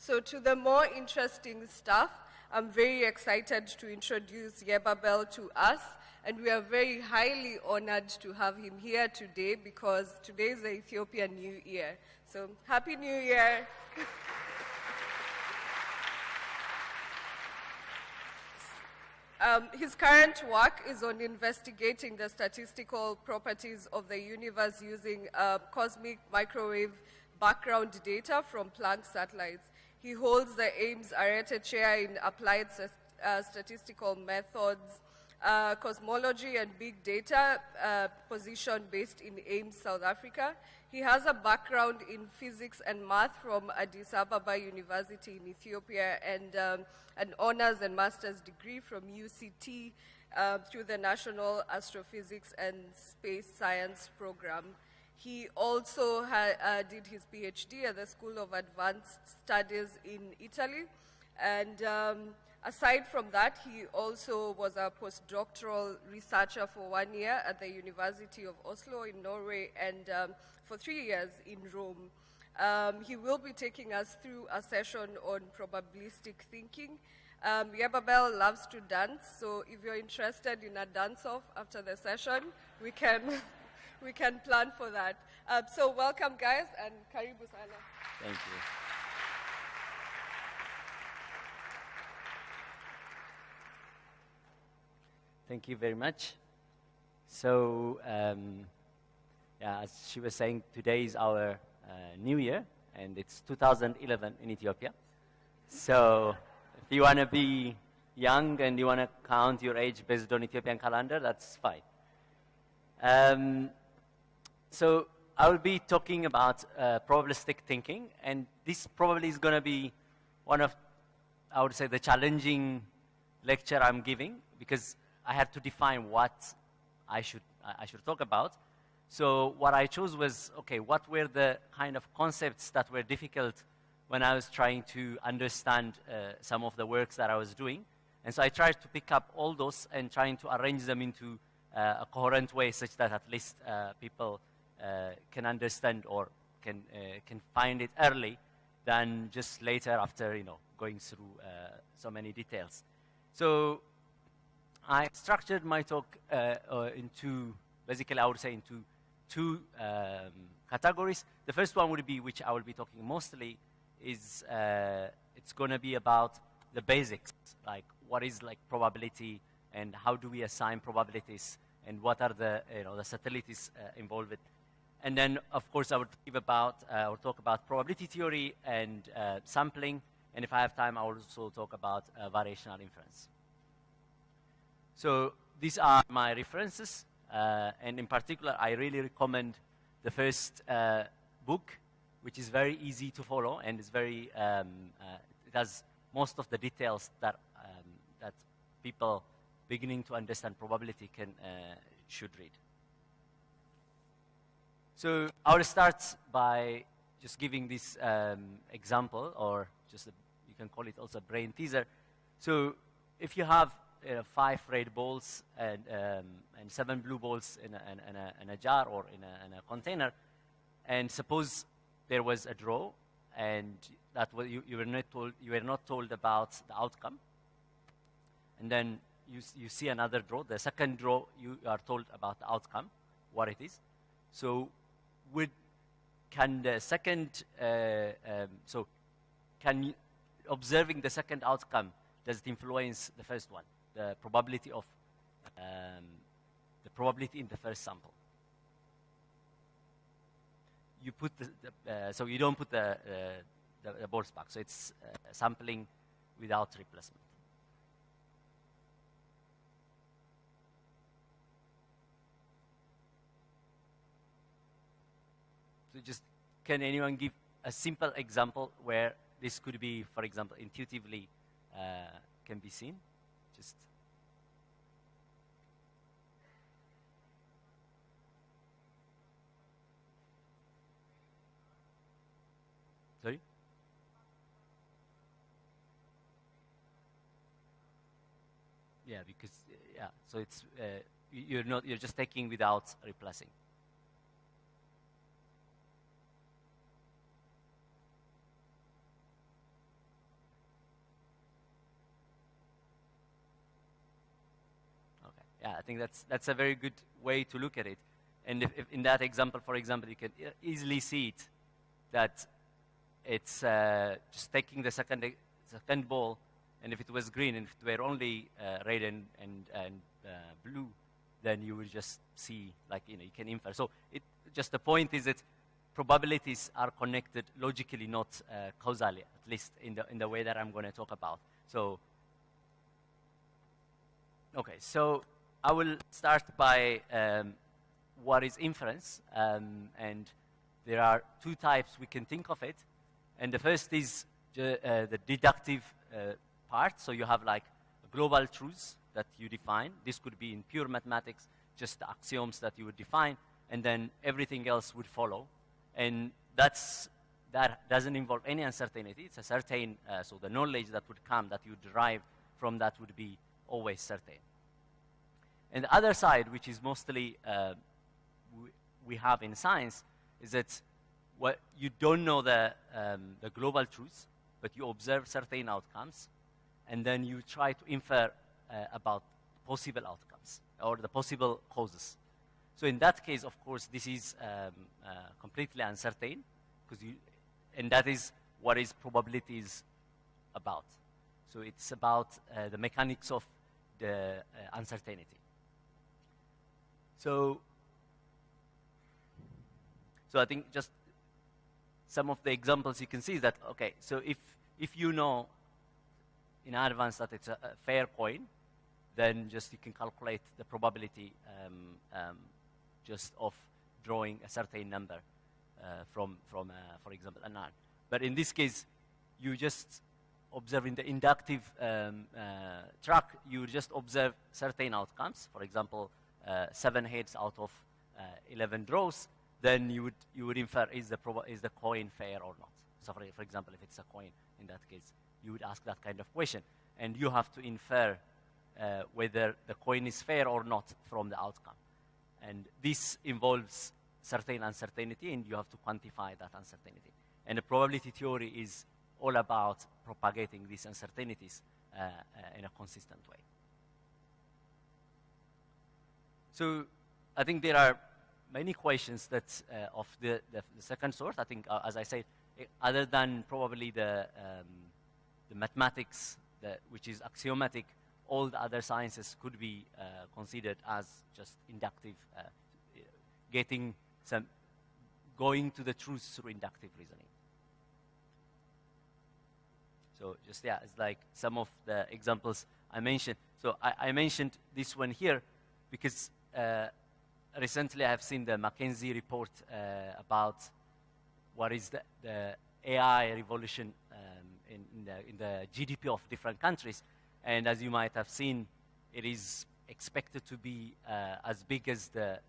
So to the more interesting stuff, I'm very excited to introduce Yabebal to us, and we are very highly honored to have him here today because today is the Ethiopian New Year. So Happy New Year. His current work is on investigating the statistical properties of the universe using cosmic microwave background data from Planck satellites. He holds the Ames Arete Chair in Applied Statistical Methods, Cosmology and Big Data, position based in Ames, South Africa. He has a background in physics and math from Addis Ababa University in Ethiopia and an honors and master's degree from UCT through the National Astrophysics and Space Science Program. He also did his PhD at the School of Advanced Studies in Italy. And aside from that, he also was a postdoctoral researcher for 1 year at the University of Oslo in Norway and for 3 years in Rome. He will be taking us through a session on probabilistic thinking. Yabebal loves to dance, so if you're interested in a dance-off after the session, we can plan for that. So welcome, guys, and karibu sana. Thank you. Thank you very much. So, yeah, as she was saying, today is our new year, and it's 2011 in Ethiopia. So, if you want to be young and you want to count your age based on Ethiopian calendar, that's fine. So, I will be talking about probabilistic thinking, and this probably is going to be one of, I would say, the challenging lecture I'm giving, because I had to define what I should talk about. So what I chose was, okay, what were the kind of concepts that were difficult when I was trying to understand some of the works that I was doing. And so I tried to pick up all those and trying to arrange them into a coherent way such that at least people can understand or can find it early than just later after, going through so many details. So I structured my talk into, basically I would say into two categories. The first one would be, which I will be talking mostly, is it's going to be about the basics, like what is like probability and how do we assign probabilities and what are the the subtleties involved with. And then of course I would give about or talk about probability theory and sampling, and if I have time I will also talk about variational inference. So these are my references, and in particular, I really recommend the first book, which is very easy to follow, and it's very, it has most of the details that that people beginning to understand probability should read. So I will start by just giving this example, or just you can call it also a brain teaser. So if you have 5 red balls and 7 blue balls in a jar or in a container, and suppose there was a draw, and that was, you were not told about the outcome, and then you see another draw. The second draw, you are told about the outcome, what it is. So can the second observing the second outcome, does it influence the first one? The probability of the probability in the first sample. You put so you don't put the balls back. So it's sampling without replacement. So just can anyone give a simple example where this could be, for example, intuitively can be seen? Just sorry? Yeah, because yeah, so it's you're just taking without replacing. yeah, I think that's a very good way to look at it. And if in that example, for example, you can easily see it, that it's just taking the second ball, and if it was green, and if it were only red and blue, then you will just see, like, you can infer. So just the point is that probabilities are connected logically, not causally, at least in the way that I'm going to talk about. So, okay, so I will start by what is inference, and there are two types we can think of it. And the first is the deductive part. So you have like global truths that you define. This could be in pure mathematics, just the axioms that you would define, and then everything else would follow. And that doesn't involve any uncertainty. It's a certain, so the knowledge that would come, that you derive from that, would be always certain. And the other side, which is mostly we have in science, is that what you don't know the global truths, but you observe certain outcomes, and then you try to infer about possible outcomes or the possible causes. So in that case, of course, this is completely uncertain, and that is what is probabilities about. So it's about the mechanics of the uncertainty. So I think just some of the examples you can see is that, okay, so if you know in advance that it's a fair coin, then just you can calculate the probability just of drawing a certain number from for example, a null. But in this case, you just observe in the inductive track, you just observe certain outcomes. For example, 7 heads out of 11 draws. Then you would infer, is the coin fair or not? So for example, if it's a coin, in that case, you would ask that kind of question, and you have to infer whether the coin is fair or not from the outcome. And this involves certain uncertainty, and you have to quantify that uncertainty. And the probability theory is all about propagating these uncertainties in a consistent way. So I think there are many questions that of the second sort. I think, as I said, other than probably the mathematics, which is axiomatic, all the other sciences could be considered as just inductive, going to the truth through inductive reasoning. So just, yeah, it's like some of the examples I mentioned. So I mentioned this one here because recently I have seen the McKinsey report about what is the AI revolution in the GDP of different countries. And as you might have seen, it is expected to be as big as the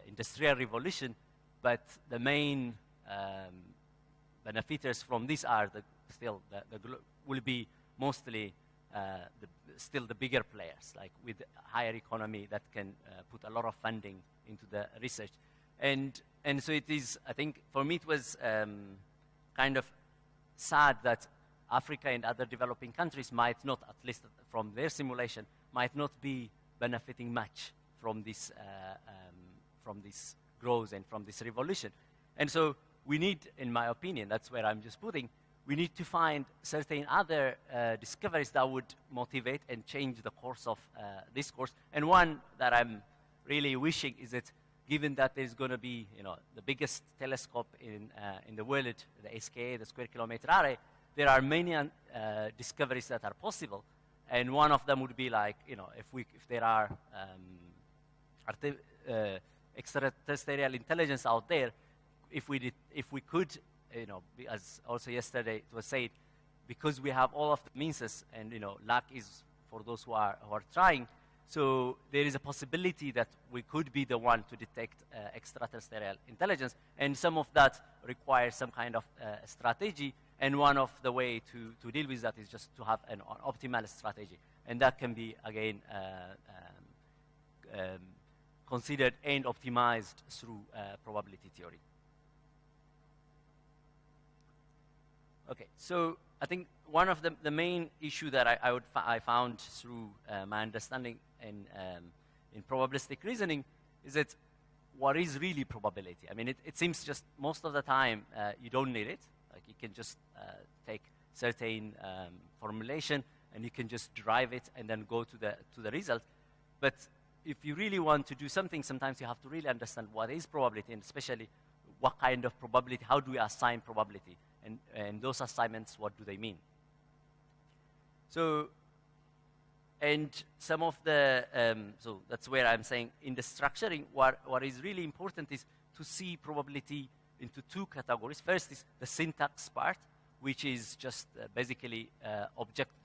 industrial revolution, but the main benefiters from this are will be mostly still the bigger players, like with higher economy that can put a lot of funding into the research. And so it is, I think, for me it was kind of sad that Africa and other developing countries might not, at least from their simulation, might not be benefiting much from this growth and from this revolution. And so we need, in my opinion, that's where I'm just putting, we need to find certain other discoveries that would motivate and change the course of this course. And one that I'm really wishing is that, given that there's going to be, the biggest telescope in the world, the SKA, the Square Kilometer Array, there are many discoveries that are possible. And one of them would be like, if there are extraterrestrial intelligence out there, if we could, as also yesterday it was said, because we have all of the means, and luck is for those who are trying. So there is a possibility that we could be the one to detect extraterrestrial intelligence, and some of that requires some kind of strategy. And one of the way to deal with that is just to have an optimal strategy, and that can be again considered and optimized through probability theory. Okay, so I think one of the main issue that I found through my understanding in probabilistic reasoning is that what is really probability? I mean, it seems just most of the time you don't need it. Like you can just take certain formulation and you can just derive it and then go to the result. But if you really want to do something, sometimes you have to really understand what is probability, and especially what kind of probability, how do we assign probability, and those assignments, what do they mean? So, and some of the, so that's where I'm saying in the structuring, what is really important is to see probability into two categories. First is the syntax part, which is just basically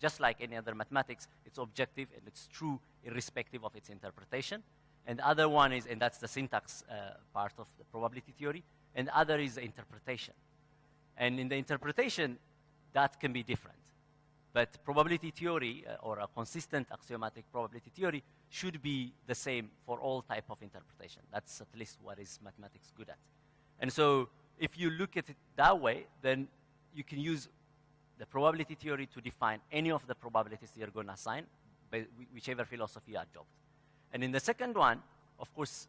just like any other mathematics, it's objective and it's true irrespective of its interpretation. And the other one is, and that's the syntax part of the probability theory, and the other is the interpretation. And in the interpretation, that can be different. But probability theory, or a consistent axiomatic probability theory, should be the same for all type of interpretation. That's at least what is mathematics good at. And so if you look at it that way, then you can use the probability theory to define any of the probabilities you're going to assign, by whichever philosophy you adopt. And in the second one, of course,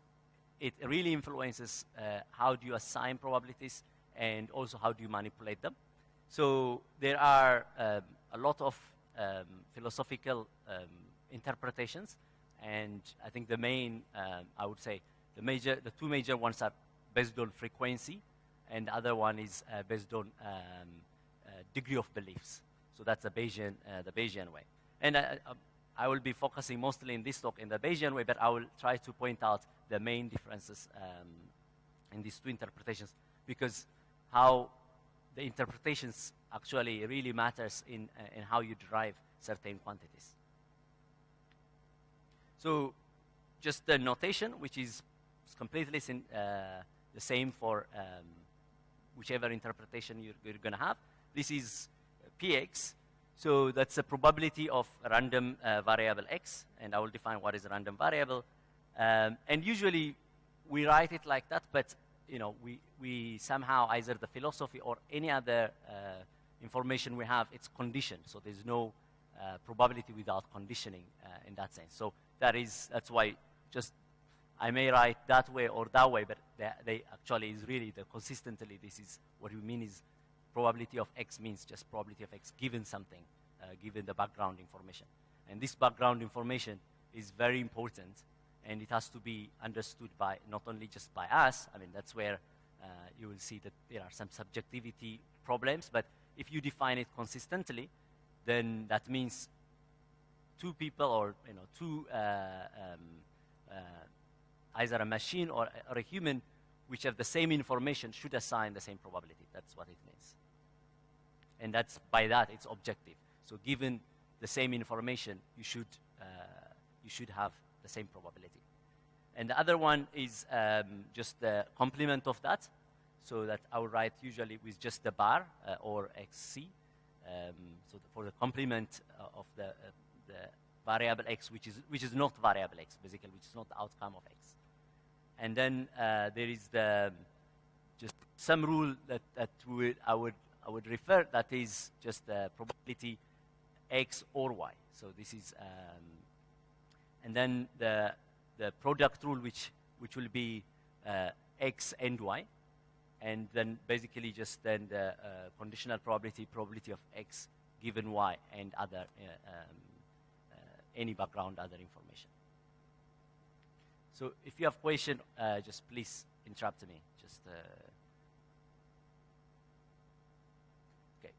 it really influences how do you assign probabilities and also how do you manipulate them. So there are a lot of philosophical interpretations, and I think the main, I would say, the two major ones are based on frequency, and the other one is based on degree of beliefs. So that's the Bayesian way. And I will be focusing mostly in this talk in the Bayesian way, but I will try to point out the main differences in these two interpretations, because how the interpretations actually really matters in how you derive certain quantities. So just the notation, which is completely the same for whichever interpretation you're going to have. This is px. So that's the probability of a random variable x, and I will define what is a random variable. And usually we write it like that, but you know, we somehow, either the philosophy or any other information we have, it's conditioned. So there's no probability without conditioning in that sense. So that's why just I may write that way or that way, but they actually is really the consistently. This is what we mean is probability of x means just probability of x given something, given the background information. And this background information is very important, and it has to be understood by not only just by us. I mean, that's where you will see that there are some subjectivity problems, but if you define it consistently, then that means two people, or you know, two either a machine or a human which have the same information should assign the same probability. That's what it means. And that's, by that, it's objective. So given the same information, you should have the same probability. And the other one is just the complement of that, so that I would write usually with just the bar or xc. So for the complement of the variable x, which is not variable x, basically, which is not the outcome of x. And then there is just some rule that I would refer, that is just the probability x or y. So this is, and then the product rule, which will be x and y, and then basically just then the conditional probability of x given y and other any background other information. So if you have question, just please interrupt me. Just okay.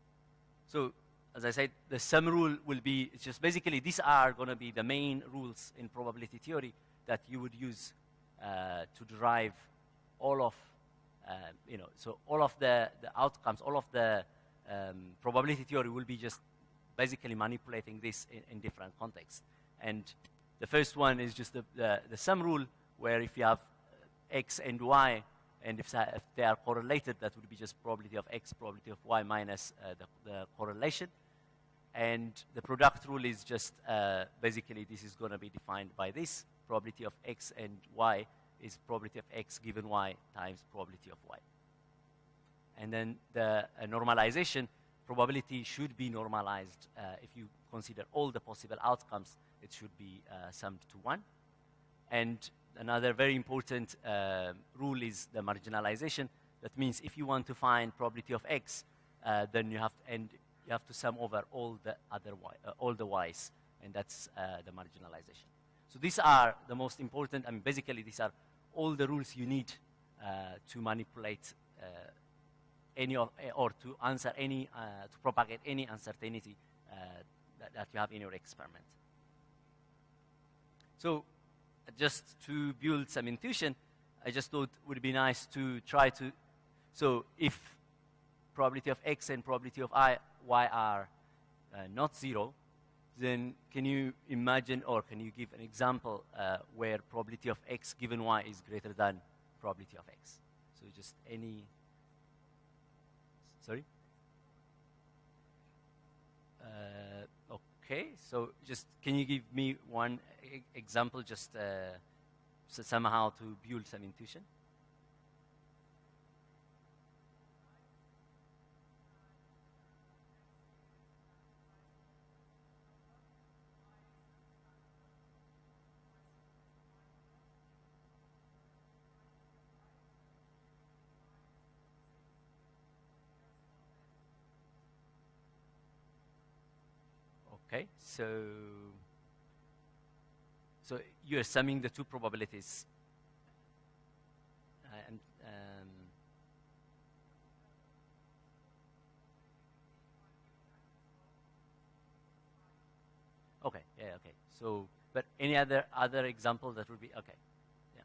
So as I said, the sum rule will be, it's just basically these are going to be the main rules in probability theory that you would use to derive all of, you know, so all of the outcomes, all of the probability theory will be just basically manipulating this in different contexts. And the first one is just the sum rule, where if you have x and y, and if they are correlated, that would be just probability of x, probability of y minus the correlation. And the product rule is just basically this is going to be defined by this. Probability of x and y is probability of x given y times probability of y. And then the normalization probability should be normalized. If you consider all the possible outcomes, it should be summed to 1. And another very important rule is the marginalization. That means if you want to find probability of X, then you have to sum over all the other all the Y's, and that's the marginalization. So these are the most important. I mean, basically, these are all the rules you need to manipulate any of, or to answer any, to propagate any uncertainty that you have in your experiment. So just to build some intuition, I just thought it would be nice to try to, so if probability of X and probability of Y are not 0, then can you imagine, or can you give an example where probability of X given Y is greater than probability of X? So just any, sorry? Okay, so just can you give me one example, just so somehow to build some intuition? Okay, so you're summing the two probabilities. And okay, yeah, okay. So, but any other example that would be okay? Yeah.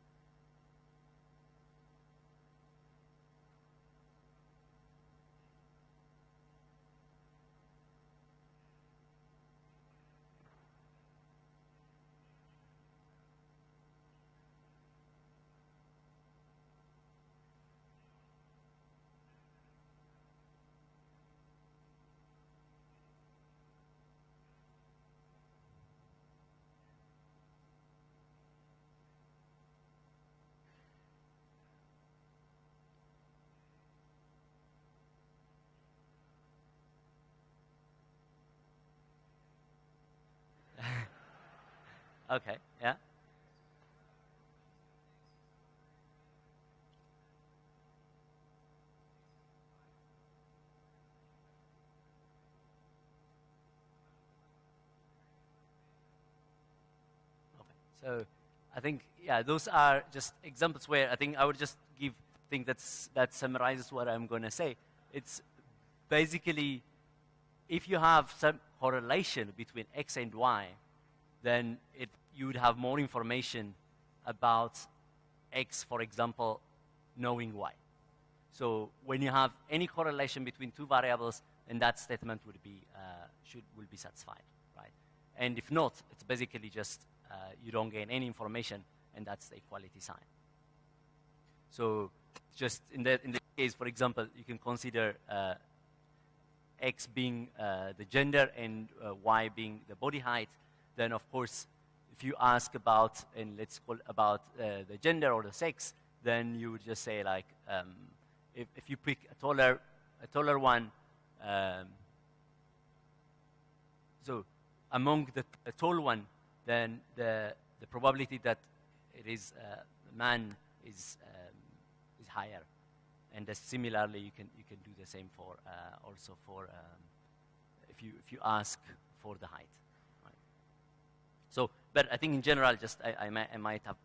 Okay, yeah. Okay, so I think, yeah, those are just examples where I think I would just give, I think that summarizes what I'm going to say. It's basically, if you have some correlation between X and Y, then you would have more information about X, for example, knowing Y. So when you have any correlation between two variables, then that statement would be will be satisfied, right? And if not, it's basically just you don't gain any information, and that's the equality sign. So just in the case, for example, you can consider X being the gender and Y being the body height. Then, of course, if you ask about, and let's call about the gender or the sex, then you would just say, like, if you pick a taller one, so among the tall one, then the probability that it is a man is higher, and similarly you can do the same for also for if you ask for the height. So, but I think in general, just I might have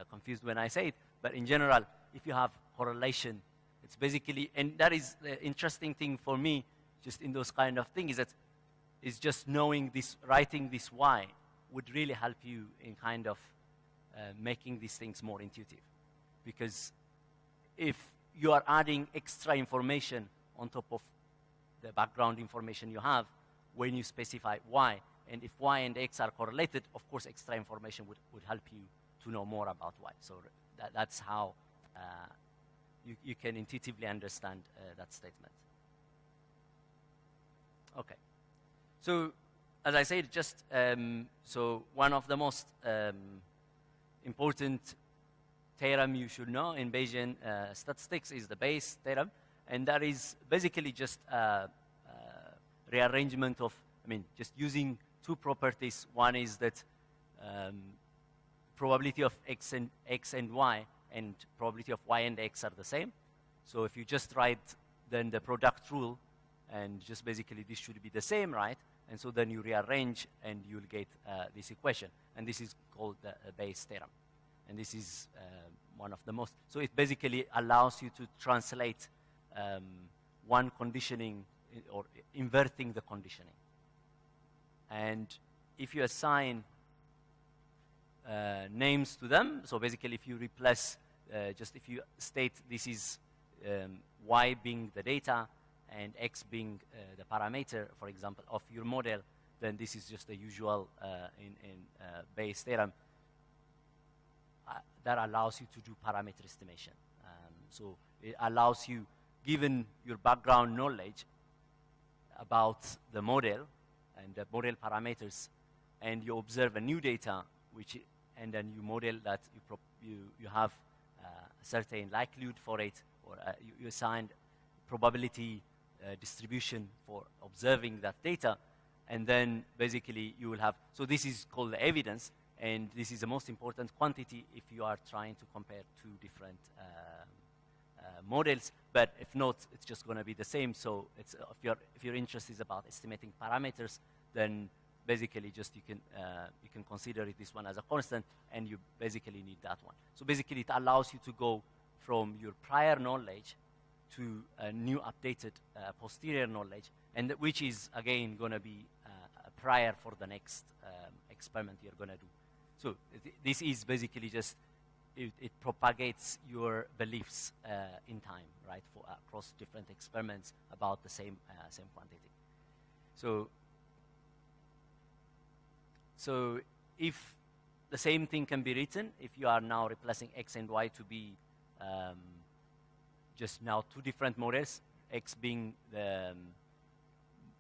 confused when I say it, but in general, if you have correlation, it's basically, and that is the interesting thing for me, just in those kind of things, is just knowing this, writing this Y would really help you in kind of making these things more intuitive. Because if you are adding extra information on top of the background information you have, when you specify Y, and if Y and X are correlated, of course, extra information would help you to know more about Y. So that's how you can intuitively understand that statement. Okay. So as I said, just so one of the most important theorem you should know in Bayesian statistics is the Bayes theorem, and that is basically just rearrangement of, just using two properties. One is that probability of x and y and probability of y and x are the same. So if you just write then the product rule, and just basically this should be the same, right? And so then you rearrange and you'll get this equation. And this is called the Bayes theorem. And this is one of the most, so it basically allows you to translate one conditioning or inverting the conditioning. And if you assign names to them, so basically if you replace, just if you state this is y being the data and x being the parameter, for example, of your model, then this is just the usual in Bayes theorem that allows you to do parameter estimation. So it allows you, given your background knowledge about the model and the model parameters, and you observe a new data, and then you model that you have a certain likelihood for it, or you assigned probability distribution for observing that data, and then basically you will have, so this is called the evidence, and this is the most important quantity if you are trying to compare two different models, but if not, it's just going to be the same. So it's, if your interest is about estimating parameters, then basically just you can consider this one as a constant, and you basically need that one. So basically it allows you to go from your prior knowledge to a new updated posterior knowledge, and which is again going to be prior for the next experiment you're going to do. So this is basically just, it propagates your beliefs in time, right, for across different experiments about the same quantity. So if the same thing can be written, if you are now replacing x and y to be just now two different models, x being the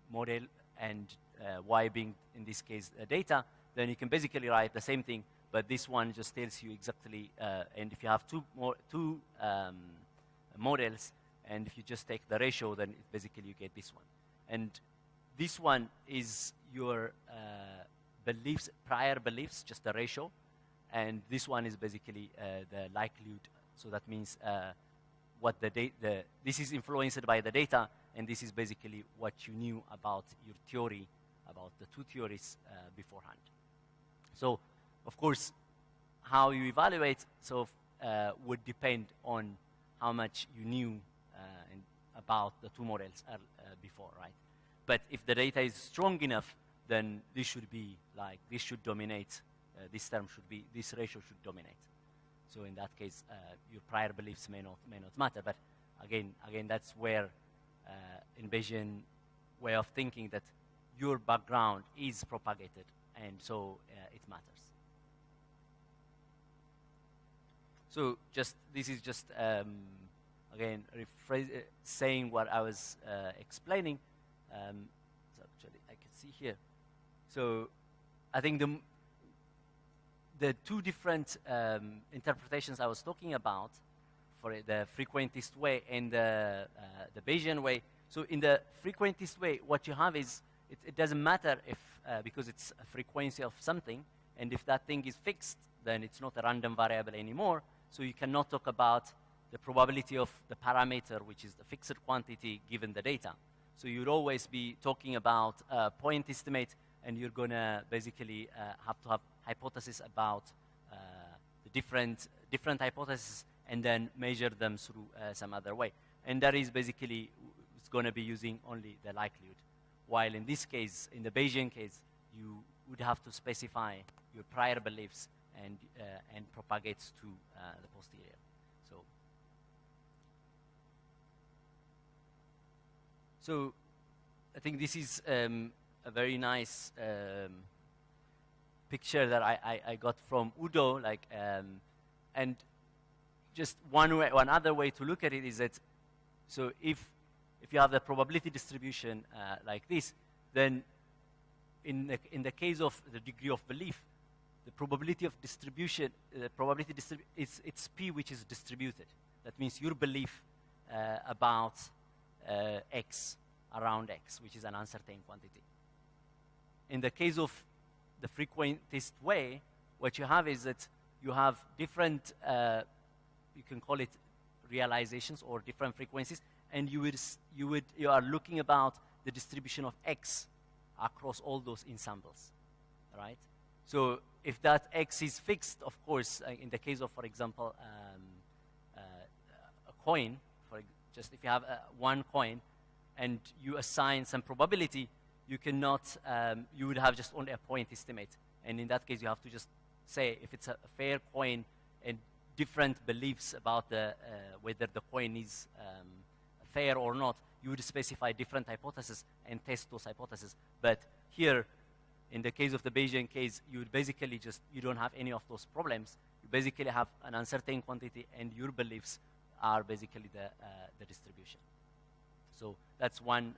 model and y being, in this case, data, then you can basically write the same thing, but this one just tells you exactly, and if you have two models, and if you just take the ratio, then basically you get this one. And this one is your beliefs, prior beliefs, just the ratio, and this one is basically the likelihood. So that means what this is influenced by the data, and this is basically what you knew about your theory, about the two theories beforehand. So, of course, how you evaluate would depend on how much you knew about the two models before, right? But if the data is strong enough, then this should be like, this should dominate, this ratio should dominate. So in that case, your prior beliefs may not matter. But again, that's where in Bayesian way of thinking that your background is propagated, and so it matters. So this is just again saying what I was explaining. So actually, I can see here. So I think the two different interpretations I was talking about for the frequentist way and the Bayesian way. So in the frequentist way, what you have is, it doesn't matter if, because it's a frequency of something, and if that thing is fixed, then it's not a random variable anymore. So you cannot talk about the probability of the parameter, which is the fixed quantity given the data. So you'd always be talking about point estimate, and you're going to basically have to have hypotheses about the different hypotheses, and then measure them through some other way. And that is basically, it's going to be using only the likelihood. While in this case, in the Bayesian case, you would have to specify your prior beliefs and propagates to the posterior. So I think this is a very nice picture that I got from Udo, and just one other way to look at it is that, so if you have the probability distribution like this, then in the case of the degree of belief, the probability of distribution, it's P which is distributed. That means your belief about X around X, which is an uncertain quantity. In the case of the frequentist way, what you have is that you have different, you can call it realizations or different frequencies, and you are looking about the distribution of X across all those ensembles, right? So if that X is fixed, of course, in the case of, for example, a coin, just if you have one coin and you assign some probability, you cannot, you would have just only a point estimate. And in that case, you have to just say if it's a fair coin and different beliefs about the, whether the coin is fair or not, you would specify different hypotheses and test those hypotheses. But here, in the case of the Bayesian case, you would basically just, you don't have any of those problems. You basically have an uncertain quantity and your beliefs are basically the distribution. So that's one,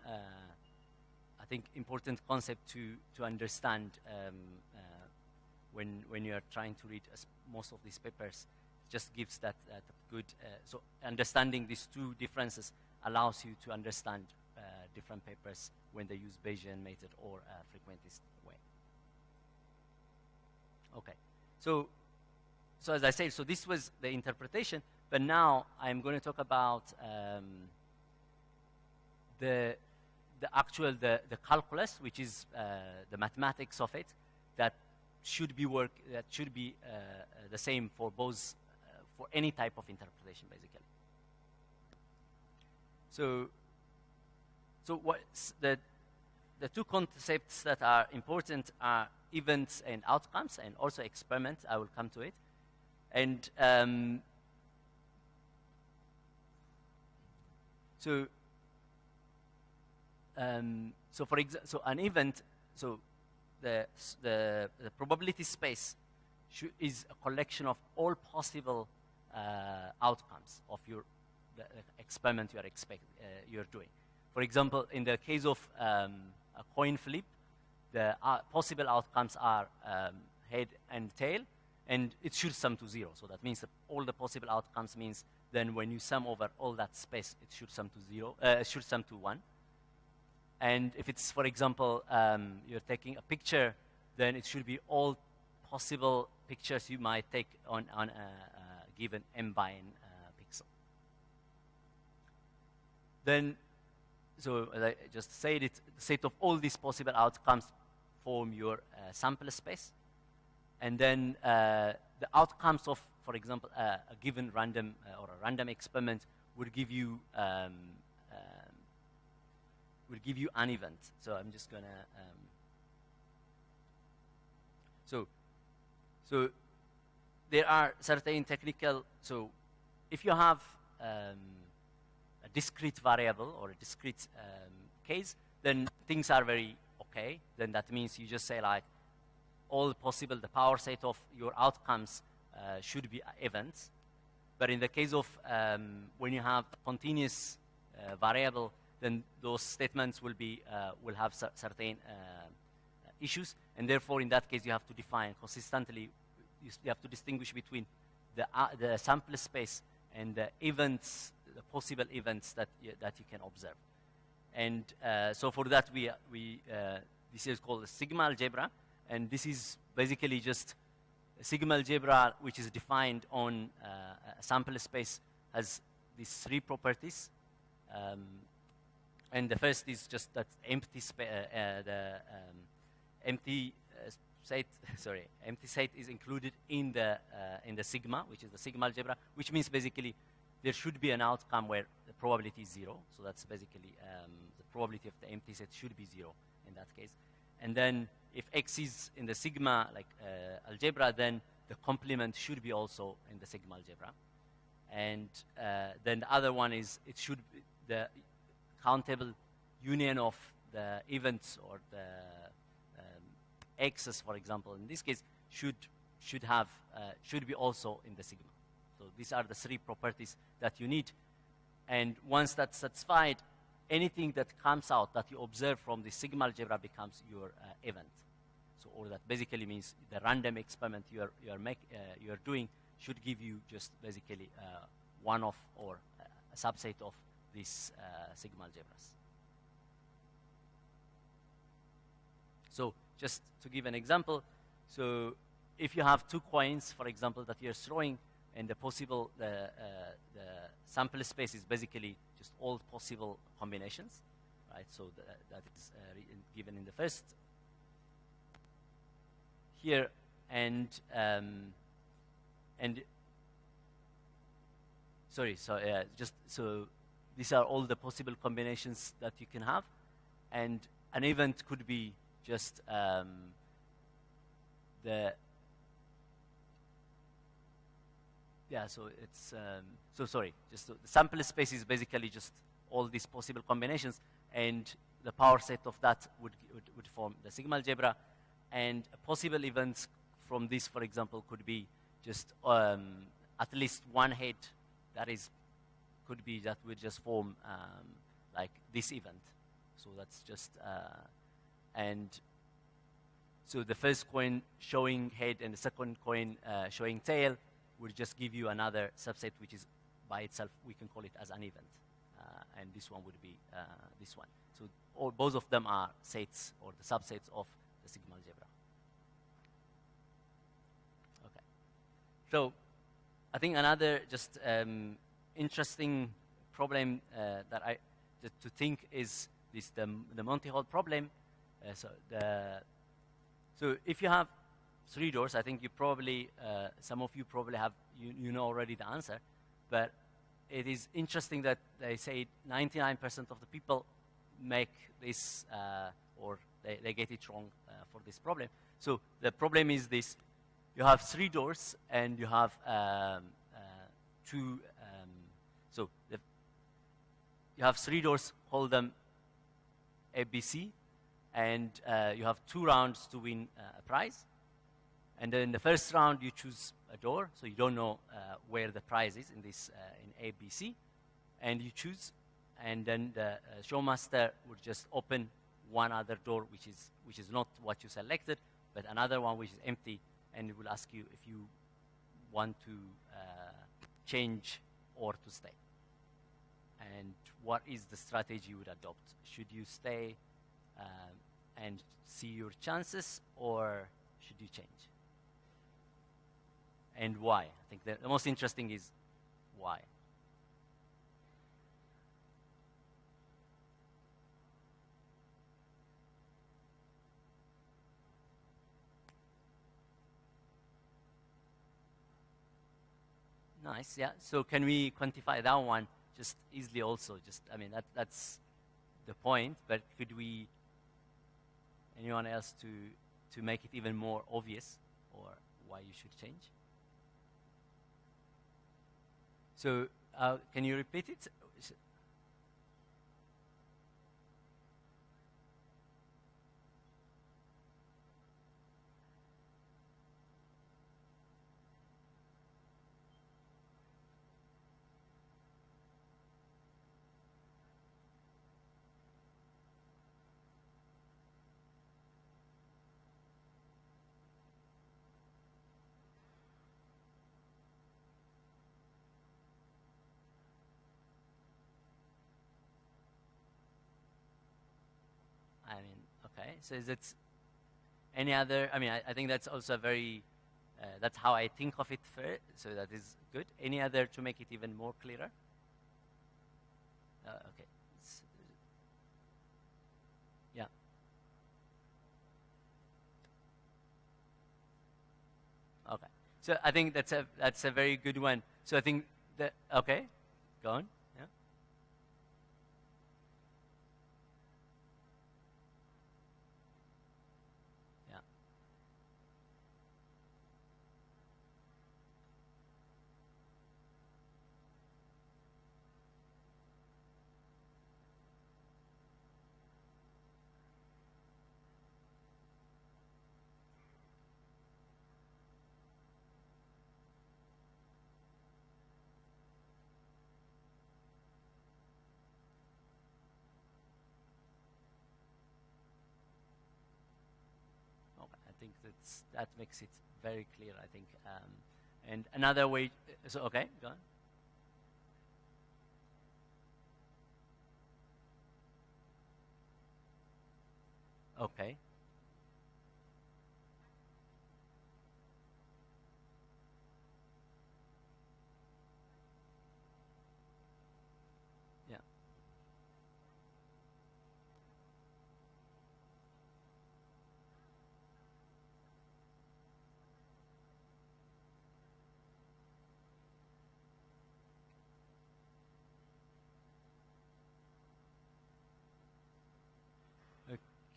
I think, important concept to understand when you are trying to read most of these papers. It just gives that good, so understanding these two differences allows you to understand different papers when they use Bayesian method or frequentist way. Okay, so as I said, so this was the interpretation, but now I'm going to talk about the actual calculus, which is the mathematics of it, that should be the same for both for any type of interpretation, basically. So what's the two concepts that are important are events and outcomes, and also experiment. I will come to it. And so for example, so an event, so the probability space is a collection of all possible outcomes of the experiment you're doing. For example, in the case of a coin flip, the possible outcomes are head and tail, and it should sum to 0. So that means that all the possible outcomes means then when you sum over all that space, it should sum to 0. It should sum to 1. And if it's, for example, you're taking a picture, then it should be all possible pictures you might take on a given m by n pixel. Then, so as I just said, the set of all these possible outcomes form your sample space. And then the outcomes of, for example, a given random or a random experiment would give you an event. So I'm just gonna so there are certain technical. So if you have a discrete variable or a discrete case, then things are very okay. Then that means you just say like all possible, the power set of your outcomes should be events. But in the case of when you have a continuous variable, then those statements will have certain issues, and therefore in that case you have to define consistently. You have to distinguish between the sample space and the events, the possible events that you can observe. And so for that this is called the sigma algebra, and this is basically just a sigma algebra which is defined on a sample space has these 3 properties. And the first is just that empty set is included in the sigma, which is the sigma algebra, which means basically there should be an outcome where the probability is 0. So that's basically the probability of the empty set should be 0 in that case. And then if X is in the sigma algebra, then the complement should be also in the sigma algebra. And then the other one is it should be the countable union of the events or the X's, for example, in this case, should be also in the sigma. So these are the 3 properties that you need. And once that's satisfied, anything that comes out that you observe from the sigma algebra becomes your event. So, or that basically means the random experiment you are doing should give you just basically one of or a subset of these sigma algebras. So just to give an example, so if you have 2 coins, for example, that you're throwing, and the sample space is basically just all possible combinations, right? So that is given in the first here, and sorry, so just so these are all the possible combinations that you can have, and an event could be just so it's so sorry, just the sample space is basically just all these possible combinations, and the power set of that would form the sigma algebra, and possible events from this, for example, could be just at least one head that would just form like this event. So that's just and so the first coin showing head and the second coin showing tail would just give you another subset, which is by itself, we can call it as an event. And this one would be this one. So both of them are sets or the subsets of the sigma algebra. Okay. So I think another just interesting problem that to think is this the Monty Hall problem. So if you have 3 doors, I think you probably some of you probably have you know already the answer, but it is interesting that they say 99% of the people make this or they get it wrong for this problem. So the problem is this: you have 3 doors and you have 2. You have 3 doors, call them ABC, and you have 2 rounds to win a prize. And then in the first round, you choose a door, so you don't know where the prize is in this in ABC, and you choose, and then the showmaster would just open one other door, which is not what you selected, but another one which is empty, and it will ask you if you want to change or to stay. And what is the strategy you would adopt? Should you stay and see your chances, or should you change? And why? I think the most interesting is why. Nice, yeah. So can we quantify that one just easily also? Just, I mean, that's the point, but could we, anyone else to make it even more obvious, or why you should change? So can you repeat it? I mean, okay. So is it any other? I mean, I think that's also very. That's how I think of it first. So that is good. Any other to make it even more clearer? Okay. Yeah. Okay. So I think that's a very good one. So I think that okay. Go on. Yeah. I think that makes it very clear, I think. And another way, so okay, go on. Okay.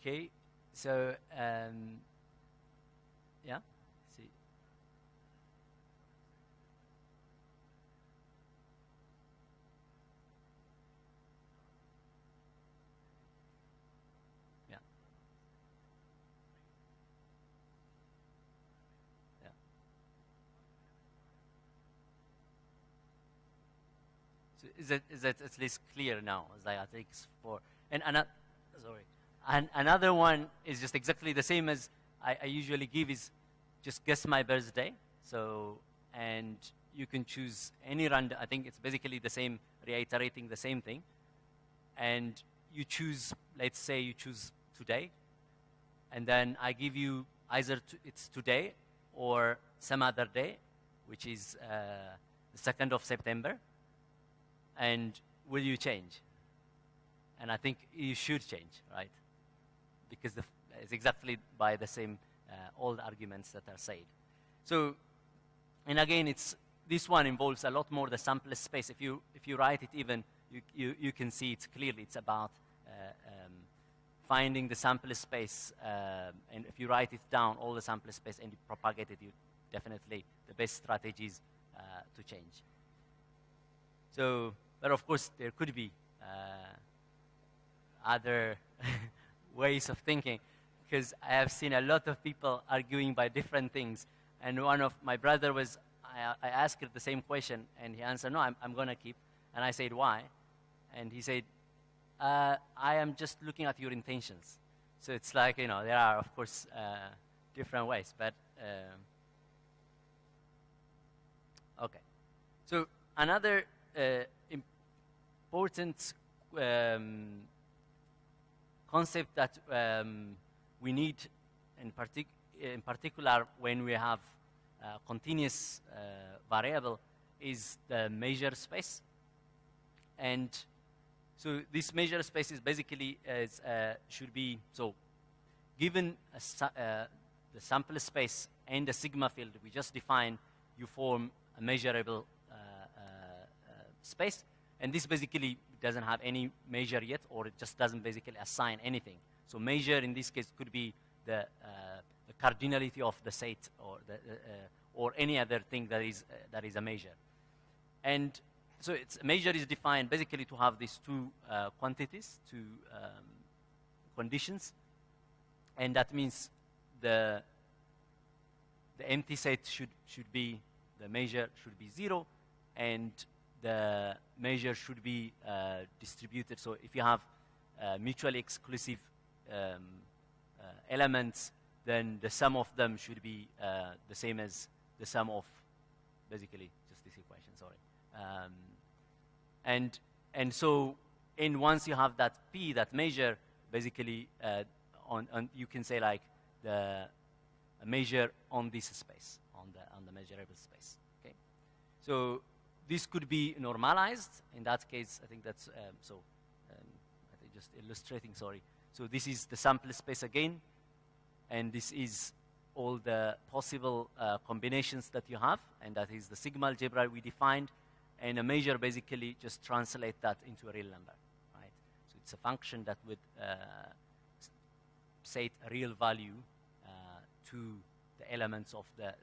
Okay, so yeah, see, yeah, yeah. So is that at least clear now? It's like I think it's for and another sorry, and another one is just exactly the same as I usually give is just guess my birthday. So and you can choose any random. I think it's basically the same, reiterating the same thing. And you choose, let's say you choose today, and then I give you either it's today or some other day, which is the 2nd of September. And will you change? And I think you should change, right? Because it's exactly by the same all the arguments that are said. So, and again, this one involves a lot more the sample space. If you write it even, you can see it clearly. It's about finding the sample space, and if you write it down, all the sample space, and you propagate it, you definitely the best strategies to change. So, but of course, there could be other ways of thinking, because I have seen a lot of people arguing by different things. And one of my brother was, I asked her the same question, and he answered, no, I'm going to keep. And I said, why? And he said, I am just looking at your intentions. So it's like, you know, there are, of course, different ways. But, okay. So another important concept that we need in particular when we have continuous variable is the measure space. And so this measure space is basically should be, so given the sample space and the sigma field we just defined, you form a measurable space. And this basically doesn't have any measure yet, or it just doesn't basically assign anything. So measure in this case could be the cardinality of the set, or any other thing that is a measure. And so its measure is defined basically to have these two quantities, two conditions, and that means the empty set should be, the measure should be 0, and the measure should be distributed. So if you have mutually exclusive elements, then the sum of them should be the same as the sum of basically just this equation, sorry. And so once you have that P, that measure, basically on you can say like a measure on this space, on the measurable space. Okay, so this could be normalized. In that case, I think that's I think just illustrating. Sorry. So this is the sample space again, and this is all the possible combinations that you have, and that is the sigma algebra we defined. And a measure basically just translate that into a real number, right? So it's a function that would set a real value to the elements of the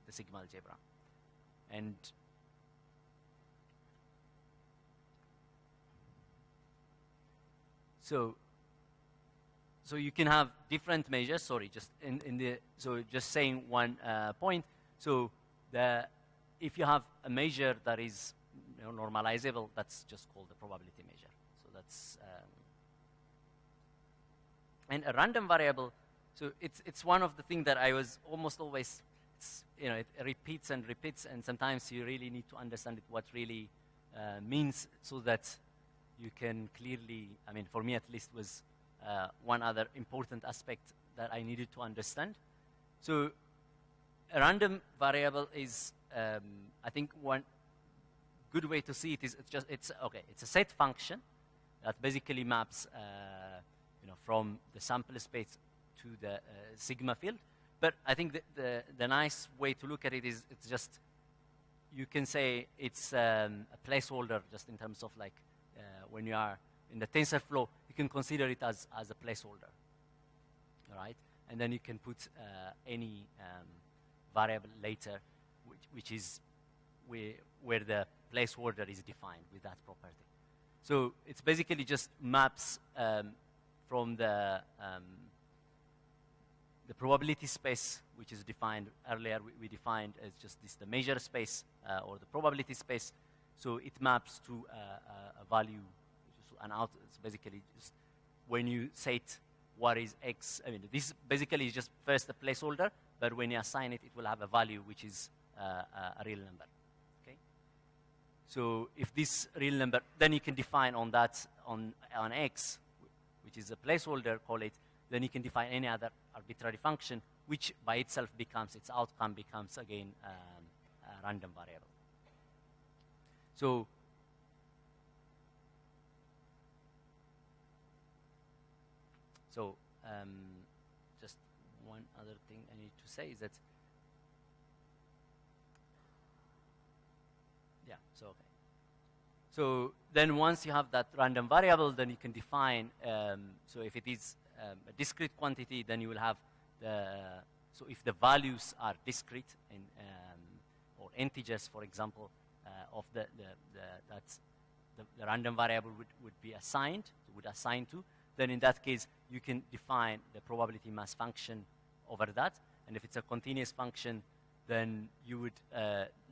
sigma algebra. And so you can have different measures. Sorry, just just saying one point. So if you have a measure that is normalizable, that's just called the probability measure. So that's and a random variable. So it's one of the things that I was almost always, it repeats and repeats, and sometimes you really need to understand what really means, so that you can clearly, I mean, for me at least, was one other important aspect that I needed to understand. So a random variable is, I think one good way to see it is it's a set function that basically maps from the sample space to the sigma field. But I think the nice way to look at it is it's just, you can say it's a placeholder, just in terms of like when you are in the TensorFlow, you can consider it as a placeholder, all right? And then you can put any variable later, which is where the placeholder is defined with that property. So it's basically just maps from the probability space, which is defined earlier. We defined as just the measure space or the probability space. So it maps to a value, it's basically just when you set what is x. I mean, this basically is just first a placeholder, but when you assign it, it will have a value which is a real number. Okay. So if this real number, then you can define on that on x, which is a placeholder, call it. Then you can define any other arbitrary function, which by itself becomes, its outcome becomes again a random variable. So just one other thing I need to say is that, yeah, so okay. So then once you have that random variable, then you can define, so if it is a discrete quantity, then you will have so if the values are discrete or integers, for example, of the random variable would be assigned, would assign to, then in that case, you can define the probability mass function over that. And if it's a continuous function, then you would,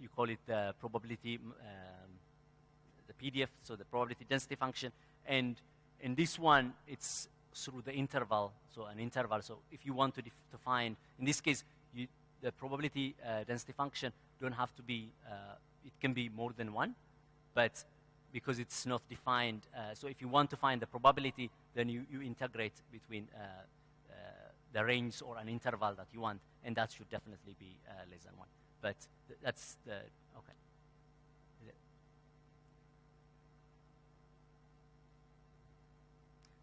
you call it the probability, the PDF, so the probability density function. And in this one, it's through the interval, so an interval. So if you want to find, in this case, the probability density function don't have to be, it can be more than one, but because it's not defined, so if you want to find the probability, then you integrate between the range or an interval that you want, and that should definitely be less than one. But that's the, okay.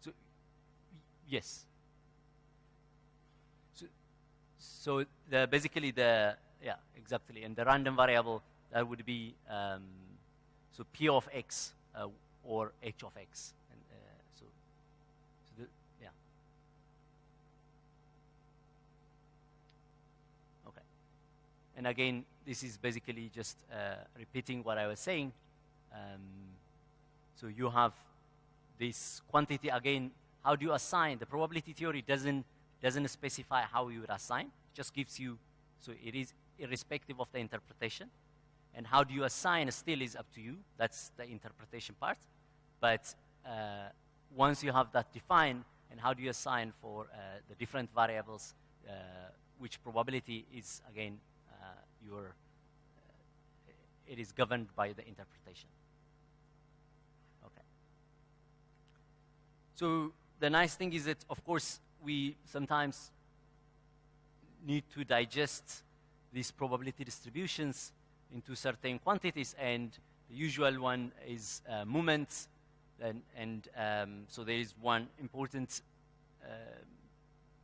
So, yes. So basically yeah, exactly, and the random variable, that would be, so P of x or H of x. And, yeah. Okay. And again, this is basically just repeating what I was saying. So you have this quantity again. How do you assign? The probability theory doesn't specify how you would assign. It just gives you, so it is irrespective of the interpretation. And how do you assign still is up to you. That's the interpretation part. But once you have that defined, and how do you assign for the different variables, which probability is, again, it is governed by the interpretation. Okay. So the nice thing is that, of course, we sometimes need to digest these probability distributions into certain quantities, and the usual one is moments, and so there is one important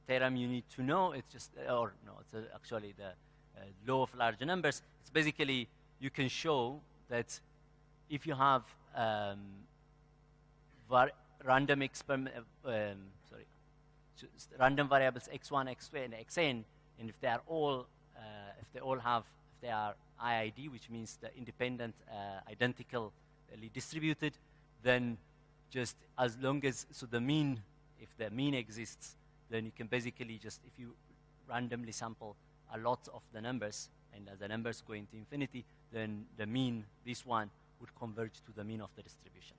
theorem you need to know. It's just, or no, it's actually the law of large numbers. It's basically, you can show that if you have random random variables x1, x2, and xn, and if they are all, if they are IID, which means the independent, identically distributed, then just as long as, so the mean, if the mean exists, then you can basically just, if you randomly sample a lot of the numbers, and as the numbers go into infinity, then the mean, this one, would converge to the mean of the distribution.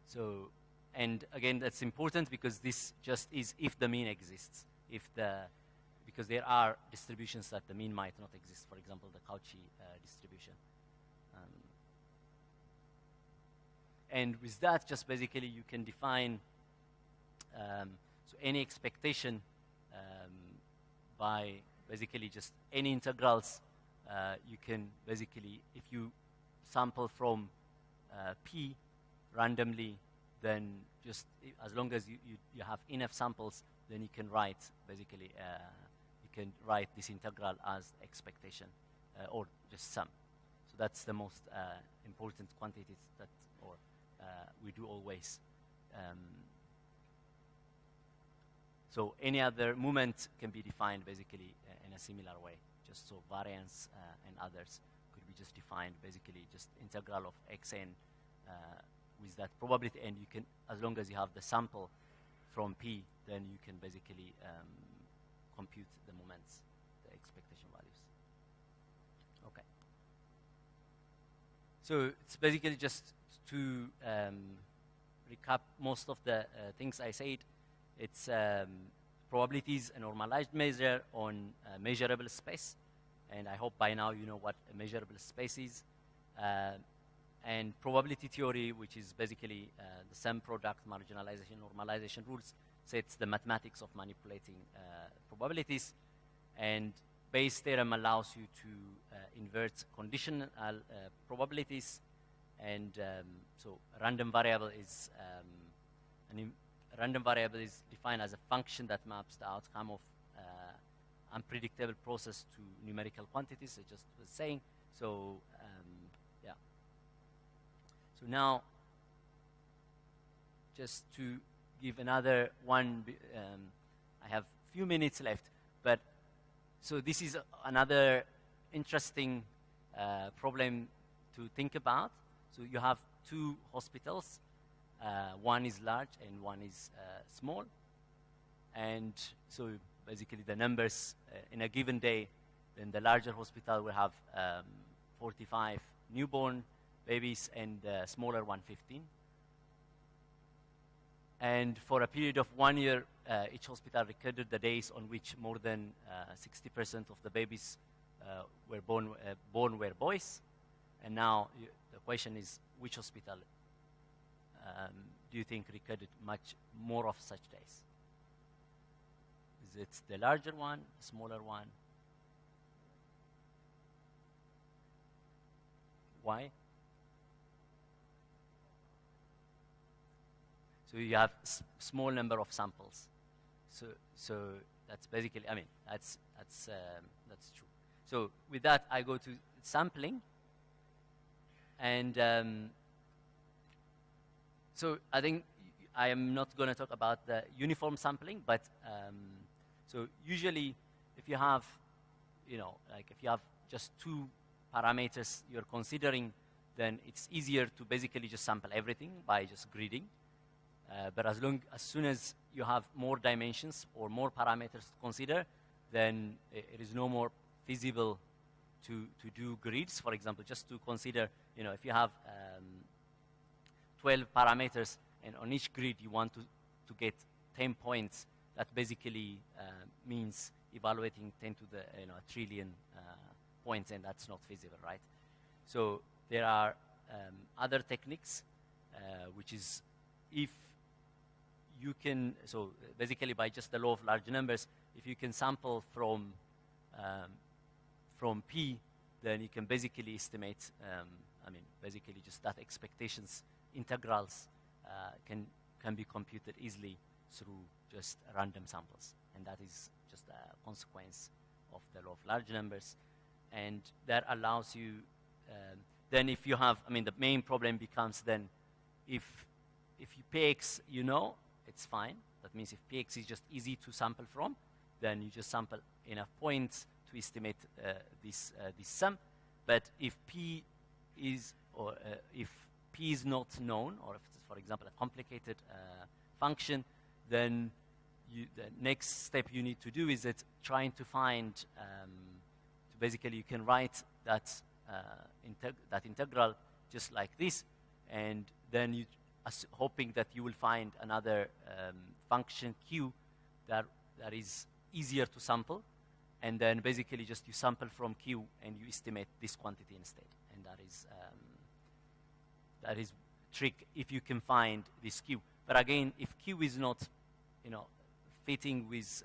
So, and again, that's important because this just is if the mean exists. Because there are distributions that the mean might not exist, for example, the Cauchy distribution. And with that, just basically you can define so any expectation by basically just any integrals. You can basically, if you sample from P randomly, then just as long as you have enough samples, then you can write basically you can write this integral as expectation or just sum. So that's the most important quantities that, or we do always. So any other movement can be defined basically in a similar way. Just so variance and others could be just defined basically just integral of xn with that probability, and you can, as long as you have the sample from P, then you can basically compute the moments, the expectation values. Okay. So it's basically just to recap most of the things I said. It's probabilities a normalized measure on measurable space, and I hope by now you know what a measurable space is. And probability theory, which is basically the sum product marginalization normalization rules, sets the mathematics of manipulating probabilities. And Bayes' theorem allows you to invert conditional probabilities. And so random variable is random variable is defined as a function that maps the outcome of unpredictable process to numerical quantities, I just was saying. So yeah. So now, just to give another one, I have few minutes left, but so this is another interesting problem to think about. So you have two hospitals. One is large and one is small. And so basically the numbers in a given day, then the larger hospital will have 45 newborn babies and the smaller one 15. And for a period of 1 year, each hospital recorded the days on which more than 60% of the babies were born were boys. And now the question is, which hospital do you think recorded much more of such days? Is it the larger one, the smaller one? Why? So you have small number of samples. So that's basically, I mean, that's true. So with that, I go to sampling. And so I think I am not going to talk about the uniform sampling, but so usually if you have, like if you have just two parameters you're considering, then it's easier to basically just sample everything by just gridding. But as soon as you have more dimensions or more parameters to consider, then it is no more feasible to do grids. For example, just to consider, if you have 12 parameters and on each grid you want to get 10 points, that basically means evaluating 10 to the a trillion points, and that's not feasible, right? So there are other techniques, which is if you can, so basically by just the law of large numbers, if you can sample from P, then you can basically estimate, basically just that expectations integrals can be computed easily through just random samples. And that is just a consequence of the law of large numbers. And that allows you, then if you have, the main problem becomes then, if you px, it's fine. That means if px is just easy to sample from, then you just sample enough points to estimate this sum. But if p is, or if p is not known, or if it's, for example, a complicated function, then the next step you need to do is that trying to find, basically you can write that that integral just like this, and then you hoping that you will find another function q that is easier to sample, and then basically just you sample from q and you estimate this quantity instead. And that is trick if you can find this q. But again, if q is not fitting with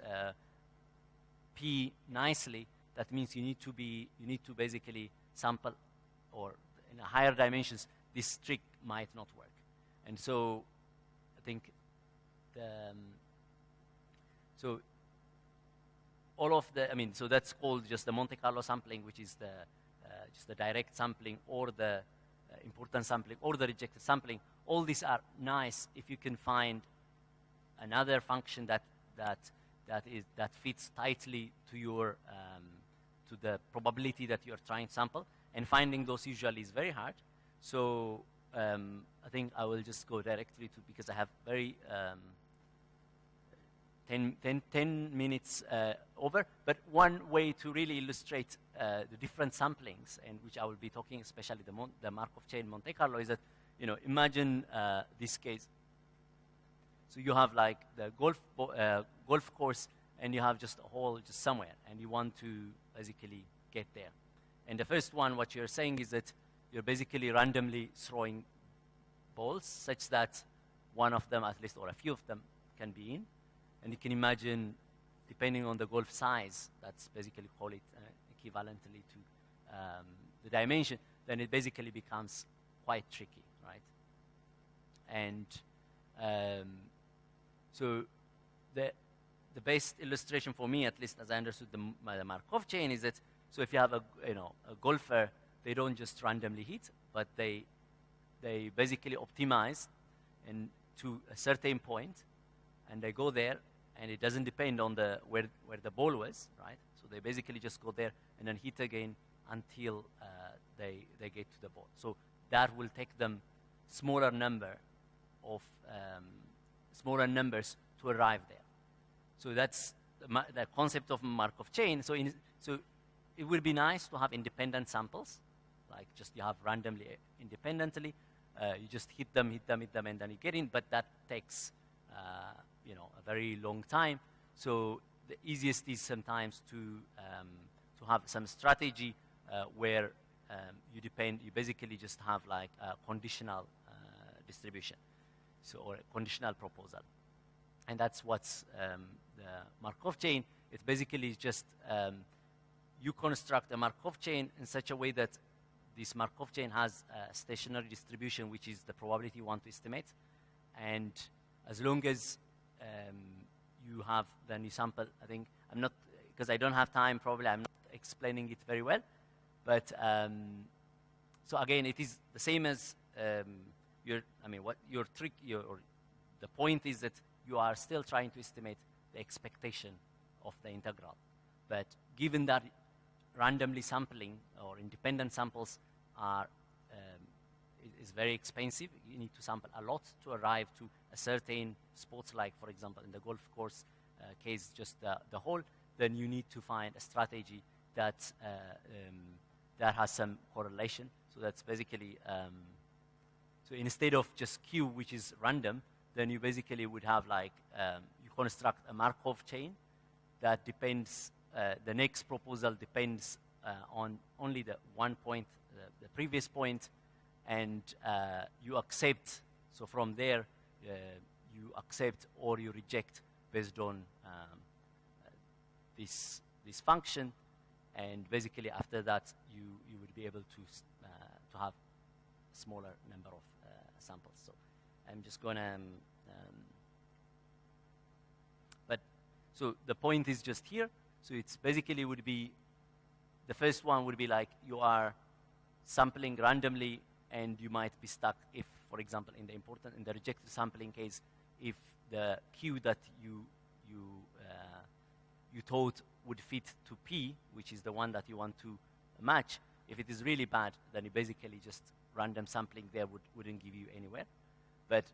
p nicely, that means you need to basically sample, or in a higher dimensions, this trick might not work. And so I think so all of the, so that's called just the Monte Carlo sampling, which is the just the direct sampling, or the important sampling, or the rejected sampling. all these are nice if you can find another function that fits tightly to your to the probability that you're trying to sample, and finding those usually is very hard. So I think I will just go directly to, because I have very 10 minutes over, but one way to really illustrate the different samplings, and which I will be talking especially the Markov chain Monte Carlo, is that, you know, imagine this case. So you have like the golf course, and you have just a hole just somewhere, and you want to basically get there. And the first one, what you're saying is that you're basically randomly throwing balls such that one of them at least, or a few of them, can be in. And you can imagine, depending on the golf size, that's basically call it equivalently to the dimension, then it basically becomes quite tricky, right? And so the best illustration for me, at least as I understood the Markov chain, is that, so if you have a golfer, they don't just randomly hit, but they basically optimize and to a certain point, and they go there, and it doesn't depend on where the ball was, right? So they basically just go there and then hit again until they get to the ball. So that will take them smaller numbers to arrive there. So that's the concept of Markov chain. So it would be nice to have independent samples, like just you have randomly independently. You just hit them, and then you get in. But that takes a very long time. So the easiest is sometimes to have some strategy where you basically just have like a conditional distribution, so, or a conditional proposal. And that's what's the Markov chain. It basically is just you construct a Markov chain in such a way that this Markov chain has a stationary distribution, which is the probability you want to estimate. And as long as you have, then you sample, I think, I'm not, because I don't have time, probably I'm not explaining it very well. But so again, it is the same as the point is that you are still trying to estimate the expectation of the integral. But given that randomly sampling or independent samples is very expensive, you need to sample a lot to arrive to a certain spot, like for example in the golf course case, just the hole. Then you need to find a strategy that has some correlation. So that's basically so instead of just Q, which is random, then you basically would have like you construct a Markov chain that depends. The next proposal depends on only the one point, the previous point, and you accept. So from there, you accept or you reject based on this function, and basically after that, you would be able to have a smaller number of samples. So I'm just gonna. So the point is just here. So it's basically would be, the first one would be like you are sampling randomly, and you might be stuck if, for example, in the rejected sampling case, if the Q that you thought would fit to P, which is the one that you want to match, if it is really bad, then you basically just random sampling there wouldn't give you anywhere. But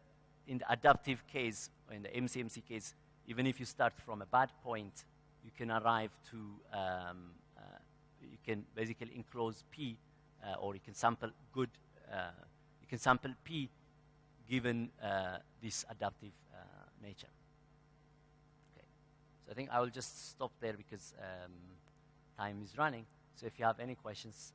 in the adaptive case, or in the MCMC case, even if you start from a bad point, you can arrive to, you can basically enclose P, or you can sample you can sample P given this adaptive nature. Okay. So I think I will just stop there because time is running. So if you have any questions,